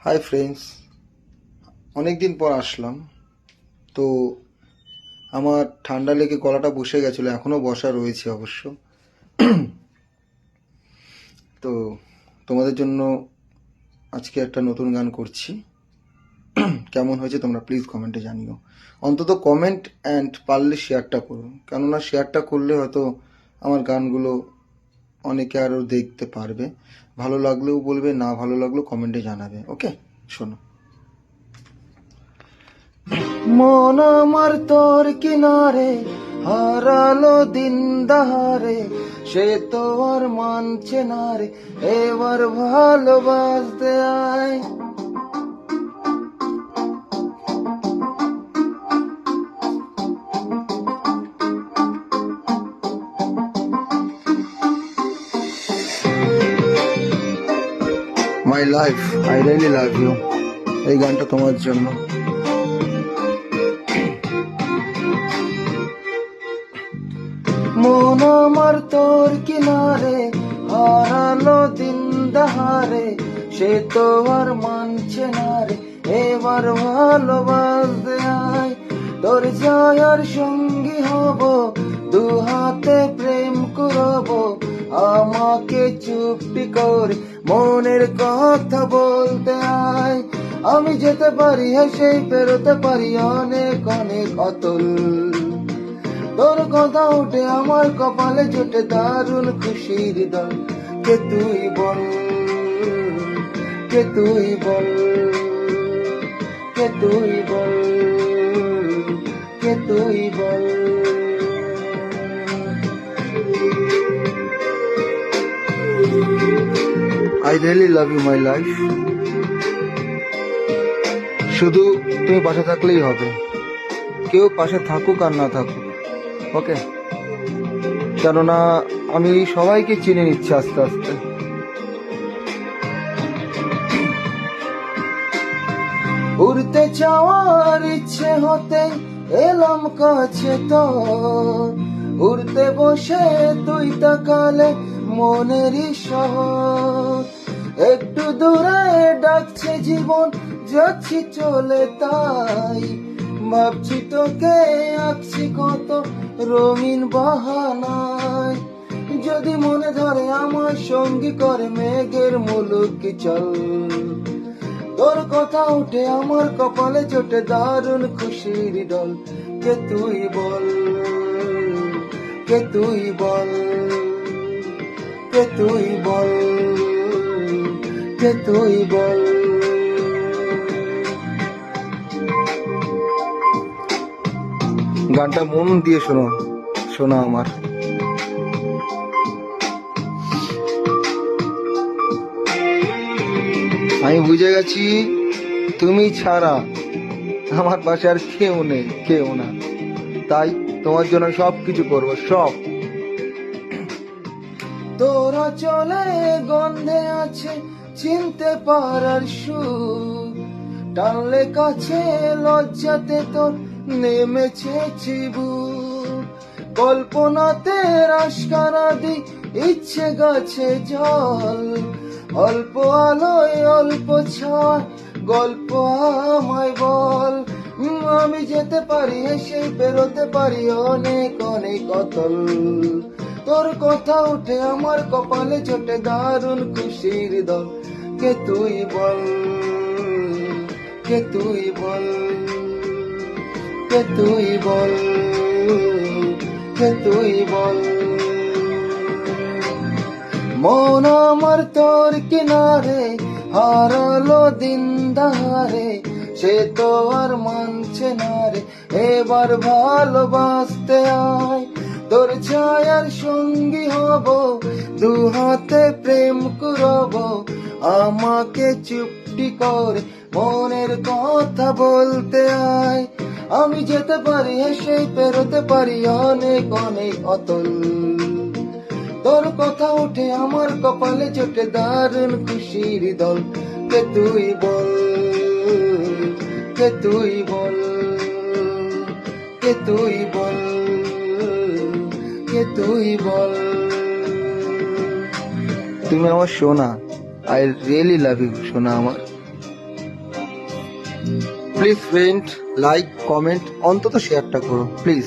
Hi friends, অনেকদিন পর আসলাম। তো আমার ঠান্ডা লেগে গলাটা বসে গেছিলো, এখনও বসা রয়েছে অবশ্য। তো তোমাদের জন্য আজকে একটা নতুন গান করছি। কেমন হয়েছে তোমরা প্লিজ কমেন্টে জানিও। অন্তত কমেন্ট অ্যান্ড পারলে শেয়ারটা করো, কেননা শেয়ারটা করলে হয়তো আমার গানগুলো অনেকে আরও দেখতে পারবে। ভালো লাগলেও বলবে, না ভালো লাগলেও কমেন্টে জানাবে। ওকে, শোনো। মন আমার তোর কিনারে হারালো দিন দাহারে, সে তো আর মানছে না রে, এবার ভালোবাসতে আয়। My life, I really love you. এই গানটা তোমার জন্য। মন আমার তোর কিনারে হারালো দিন দাহারে, সে তো আর মানছে না রে, এবার ভালোবাসতে আয়। তোর ছায়ার সঙ্গী হব, দু হাতে প্রেম করব, আমাকে চুপটি করে মনের কথা বলতে আয়। আমি যেতে পারি হেসেই পেরোতে পারি অনেক অনেক অতল। তোর কথা উঠে আমার কপালে জোটে দারুণ খুশির দল। কে তুই বল, কে তুই বল, কে তুই বল, কে তুই বল। I really love you my life. শুধু তুমি পাশে থাকলেই হবে, কেউ পাশে থাকুক আর না থাকুক। ওকে, কেননা আমি সবাইকে চিনে নিচ্ছি আস্তে আস্তে। উড়তে চাওয়ার ইচ্ছে হতে এলাম কাছে তোর, উড়তে বসে তুই তাকালে মনেরই শহর। একটু দূরে ডাকছে জীবন, যাচ্ছি চলে তাই, ভাবছি তোকে আঁকছি কত রঙিন বাহানায়। যদি মনে ধরে আমার সঙ্গী করে মেঘের মুলুক চল। তোর কথা উঠে আমার কপালে জোটে দারুণ খুশির ডল। কে তুই বল, কে তুই বল, কে তুই বল, কে তুই বল। গানটা মন দিয়ে শোনো, শোনা আমার। আমি বুঝে গেছি তুমি ছাড়া আমার পাশে আর কেউ নেই, কেউ না। তাই তোমার জন্য সব কিছু করবো, সব। তোরা চলে গন্ধে আছে চিনতে পারার সুর, টানলে কাছে লজ্জাতে তোর নেমেছে চিবু। কল্পনাতে রাস্কারা দি ইচ্ছে গাছে জল, অল্প আলোয় অল্প ছায় গল্প আমায় বল। আমি যেতে পারি হেসে বেরোতে পারি অনেক অনেক অতল। তোর কথা উঠে আমার কপালে জোটে দারুণ খুশির দল। কে তুই বল, কে তুই বল, কে তুই বল, কে তুই বল। মন আমার তোর কিনারে হারালো দিন দাহারে, সে তো আর মানছে না রে, এবার ভালোবাসতে আয়। তোর ছায়ার সঙ্গী হব, দু হাতে প্রেম করব, আমাকে চুপটি করে মনের কথা বলতে আয়। আমি যেতে পারি হেসেই পেরোতে পারি অনেক অনেক অতল। তোর কথা উঠে আমার কপালে জোটে দারুণ খুশির দল। কে তুই বল, কে তুই বল, কে তুই বল, কে তুই বল। তুমি আমার সোনা, আই রিয়েলি লাভ ইউ সোনা আমার। প্লিজ ফ্রেন্ড, লাইক, কমেন্ট, অন্তত শেয়ারটা করো প্লিজ।